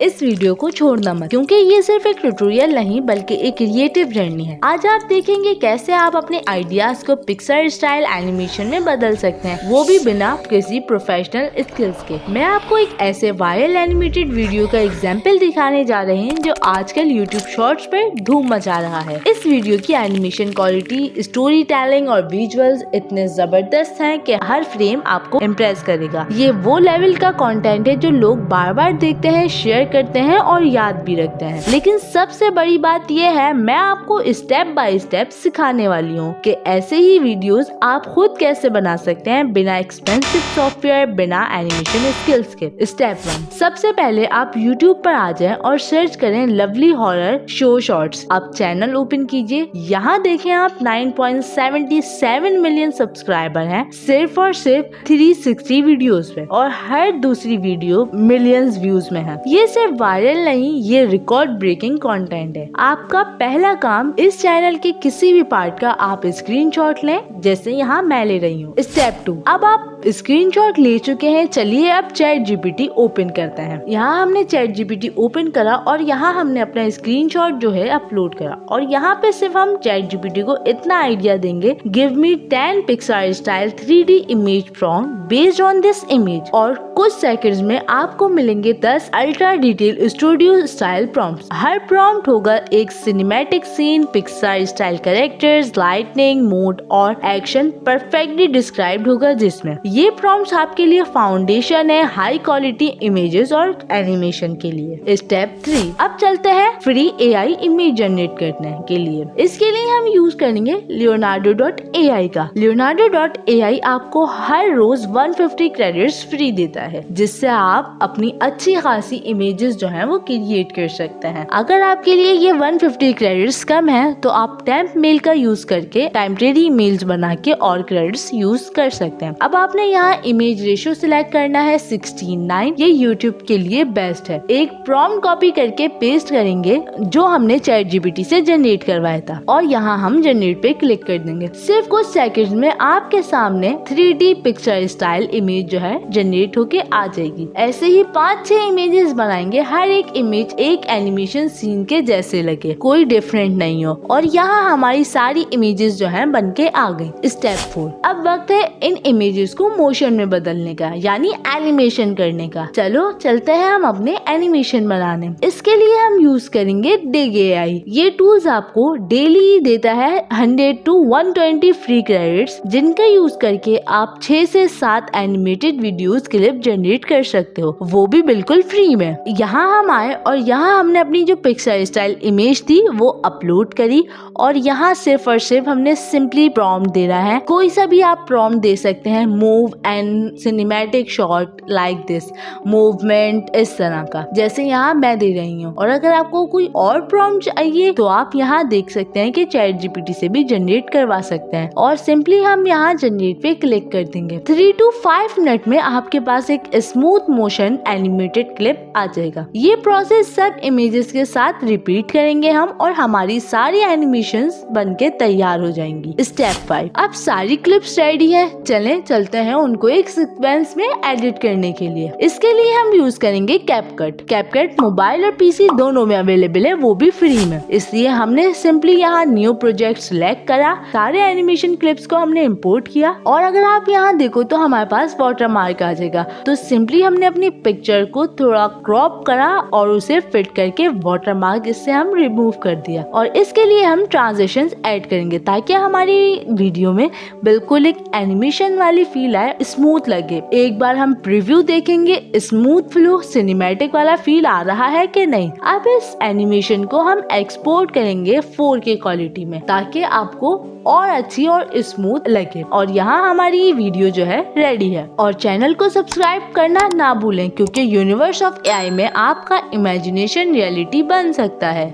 इस वीडियो को छोड़ना मत, क्योंकि ये सिर्फ एक ट्यूटोरियल नहीं बल्कि एक क्रिएटिव जर्नी है। आज आप देखेंगे कैसे आप अपने आइडियाज को पिक्सर स्टाइल एनिमेशन में बदल सकते हैं, वो भी बिना किसी प्रोफेशनल स्किल्स के। मैं आपको एक ऐसे वायरल एनिमेटेड वीडियो का एग्जाम्पल दिखाने जा रहे हैं जो आजकल यूट्यूब शॉर्ट्स पर धूम मचा रहा है। इस वीडियो की एनिमेशन क्वालिटी, स्टोरी टेलिंग और विजुअल्स इतने जबरदस्त हैं कि हर फ्रेम आपको इम्प्रेस करेगा। ये वो लेवल का कंटेंट है जो लोग बार बार देखते हैं, शेयर करते हैं और याद भी रखते हैं। लेकिन सबसे बड़ी बात यह है, मैं आपको स्टेप बाय स्टेप सिखाने वाली हूँ कि ऐसे ही वीडियोस आप खुद कैसे बना सकते हैं बिना एक्सपेंसिव सॉफ्टवेयर, बिना एनिमेशन स्किल्स के। स्टेप 1, सबसे पहले आप YouTube पर आ जाएं और सर्च करें लवली हॉरर शो शॉर्ट्स। आप चैनल ओपन कीजिए, यहाँ देखें आप 9.77 मिलियन सब्सक्राइबर हैं सिर्फ और सिर्फ 360 वीडियोस पे, और हर दूसरी वीडियो मिलियंस व्यूज में है। ये सिर्फ वायरल नहीं, ये रिकॉर्ड ब्रेकिंग कंटेंट है। आपका पहला काम, इस चैनल के किसी भी पार्ट का आप स्क्रीनशॉट लें, जैसे यहाँ मैं ले रही हूँ। स्टेप 2, अब आप स्क्रीनशॉट ले चुके हैं, चलिए अब ChatGPT ओपन करते हैं। यहाँ हमने ChatGPT ओपन करा और यहाँ हमने अपना स्क्रीनशॉट जो है अपलोड करा, और यहाँ पे सिर्फ हम ChatGPT को इतना आइडिया देंगे, give me 10 Pixar style 3D image prompt based on this image, और कुछ सेकंड्स में आपको मिलेंगे 10 ultra detail studio style prompts. हर प्रॉम्प्ट होगा एक cinematic scene, Pixar style characters, lightning, mood और एक्शन परफेक्टली डिस्क्राइब्ड होगा, जिसमें ये प्रॉम्प्ट्स आपके लिए फाउंडेशन है हाई क्वालिटी इमेजेस और एनिमेशन के लिए। स्टेप 3, अब चलते हैं फ्री AI इमेज जनरेट करने के लिए। इसके लिए हम यूज करेंगे Leonardo.ai का। Leonardo.ai आपको हर रोज 150 क्रेडिट्स फ्री देता है, जिससे आप अपनी अच्छी खासी इमेजेस जो हैं वो क्रिएट कर सकते हैं। अगर आपके लिए ये 150 क्रेडिट्स कम है तो आप टेम्प मेल का यूज करके टेम्परेरी इमेज बना के और क्रेडिट्स यूज कर सकते हैं। अब आपने यहाँ इमेज रेशियो सिलेक्ट करना है 16:9, ये यूट्यूब के लिए बेस्ट है। एक प्रॉम्प्ट कॉपी करके पेस्ट करेंगे जो हमने ChatGPT से जनरेट करवाया था, और यहाँ हम जनरेट पे क्लिक कर देंगे। सिर्फ कुछ सेकंड्स में आपके सामने 3D पिक्चर स्टाइल इमेज जो है जनरेट होके आ जाएगी। ऐसे ही 5-6 इमेजेस बनाएंगे, हर एक इमेज एक एनिमेशन सीन के जैसे लगे, कोई डिफरेंट नहीं हो, और यहाँ हमारी सारी इमेजेस जो हैं बनके आ गई। स्टेप 4, अब वक्त है इन इमेजेस को मोशन में बदलने का, यानी एनिमेशन करने का। चलो चलते हैं हम अपने एनिमेशन बनाने। इसके लिए हम यूज करेंगे DigAI। ये टूल्स आपको डेली देता है 100 to 120 फ्री क्रेडिट्स, जिनका यूज करके आप 6 से 7 एनिमेटेड वीडियोस क्लिप जनरेट कर सकते हो, वो भी बिल्कुल फ्री में। यहाँ हम आए और यहाँ हमने अपनी जो पिक्सर स्टाइल इमेज थी वो अपलोड करी, और यहाँ सिर्फ और सिर्फ हमने सिंपली प्रॉम्प्ट दे रहा है। कोई सा भी आप प्रॉम्प्ट दे सकते हैं, move and cinematic shot like this, movement इस तरह का, जैसे यहाँ मैं दे रही हूँ। और अगर आपको कोई और प्रॉम्प्ट चाहिए तो आप यहाँ देख सकते हैं कि ChatGPT से भी जनरेट करवा सकते हैं, और सिंपली हम यहाँ जनरेट पे क्लिक कर देंगे। 3 to 5 मिनट में आपके पास एक स्मूथ मोशन एनिमेटेड क्लिप आ जाएगा। ये प्रोसेस सब इमेजेस के साथ रिपीट करेंगे हम, और हमारी सारी एनिमेशंस बनके तैयार हो जाएंगी। स्टेप 5, अब सारी क्लिप्स रेडी है, चलते हैं उनको एक सीक्वेंस में एडिट करने के लिए। इसके लिए हम यूज करेंगे कैपकट मोबाइल और PC दोनों में अवेलेबल है, वो भी फ्री में। इसलिए हमने सिंपली यहाँ न्यू प्रोजेक्ट सिलेक्ट करा, सारे एनिमेशन क्लिप्स को हमने इम्पोर्ट किया, और अगर आप यहाँ देखो तो हमारे पास वाटरमार्क आ जाएगा। तो सिंपली हमने अपनी पिक्चर को थोड़ा क्रॉप करा और उसे फिट करके वाटरमार्क इससे हम रिमूव कर दिया, और इसके लिए हम ट्रांजिशंस ऐड करेंगे ताकि हमारी वीडियो में बिल्कुल एक एनिमेशन वाली फील आए, स्मूथ लगे। एक बार हम प्रीव्यू देखेंगे, स्मूथ फ्लो सिनेमैटिक वाला फील आ रहा है कि नहीं। अब इस एनिमेशन को हम एक्सपोर्ट करेंगे 4K क्वालिटी में, ताकि आपको और अच्छी और स्मूथ लगे। और यहाँ हमारी वीडियो जो है रेडी है। और चैनल को सब्सक्राइब करना ना भूलें, क्योंकि यूनिवर्स ऑफ AI में आपका इमेजिनेशन रियलिटी बन सकता है।